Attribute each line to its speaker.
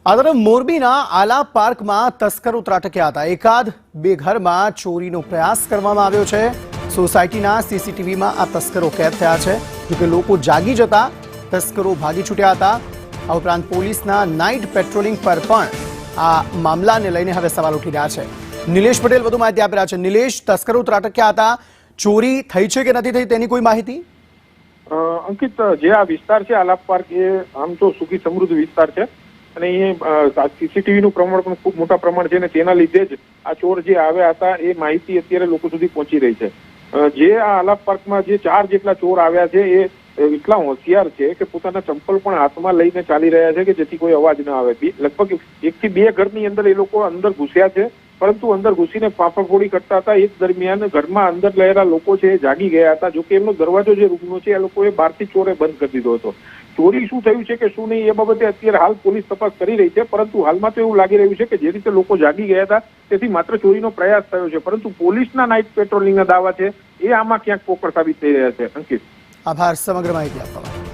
Speaker 1: આ તરફ મોરબીના આલા પાર્કમાં તસ્કરો ત્રાટક્યા હતા। એકાદ બે ઘરમાં ચોરીનો પ્રયાસ કરવામાં આવ્યો છે। સોસાયટીના સીસીટીવીમાં આ તસ્કરો કેદ થયા છે। જોકે લોકો જાગી જતા તસ્કરો ભાગી છૂટ્યા હતા। આ ઉપરાંત પોલીસના નાઇટ પેટ્રોલિંગ પર પણ આ મામલાને લઈને હવે સવાલ ઉઠી રહ્યા છે। નિલેશ પટેલ વધુ માહિતી આપી રહ્યા છે। નિલેશ, તસ્કરો ત્રાટક્યા હતા, ચોરી થઈ છે કે નથી થઈ તેની કોઈ માહિતી?
Speaker 2: અંકિત, જે આ વિસ્તાર છે આલાપ પાર્ક એ આમ તો સુખી સમૃદ્ધ વિસ્તાર છે અને અહીંયા સીસીટીવીનું પ્રમાણ પણ ખૂબ મોટા પ્રમાણ છે અને તેના લીધે જ આ ચોર જે આવ્યા હતા એ માહિતી અત્યારે લોકો સુધી પહોંચી રહી છે। જે આ આલાપ પાર્કમાં જે 4 જેટલા ચોર આવ્યા છે એ એટલા હોશિયાર છે કે પોતાના ચંપલ પણ હાથમાં લઈને ચાલી રહ્યા છે કે જેથી કોઈ અવાજ ન આવે। લગભગ 1 થી 2 ઘરની અંદર એ લોકો અંદર ઘૂસ્યા છે, પરંતુ અંદર ઘૂસીને ફાફાફોડી કરતા હતા। એક દરમિયાન ઘરમાં અંદર રહેલા લોકો છે એ જાગી ગયા હતા। જોકે એમનો દરવાજો જે રૂમનો છે એ લોકોએ બહારથી ચોરે બંધ કરી દીધો હતો। ચોરી શું થયું છે કે શું નહીં એ બાબતે અત્યારે હાલ પોલીસ તપાસ કરી રહી છે, પરંતુ હાલમાં તો એવું લાગી રહ્યું છે કે જે રીતે લોકો જાગી ગયા હતા તેથી માત્ર ચોરીનો પ્રયાસ થયો છે, પરંતુ પોલીસના નાઇટ પેટ્રોલિંગના દાવા છે એ આમાં ક્યાંક પોકળ સાબિત થઈ રહ્યા છે। અંકિત,
Speaker 1: આભાર સમગ્ર માહિતી આપવા માટે।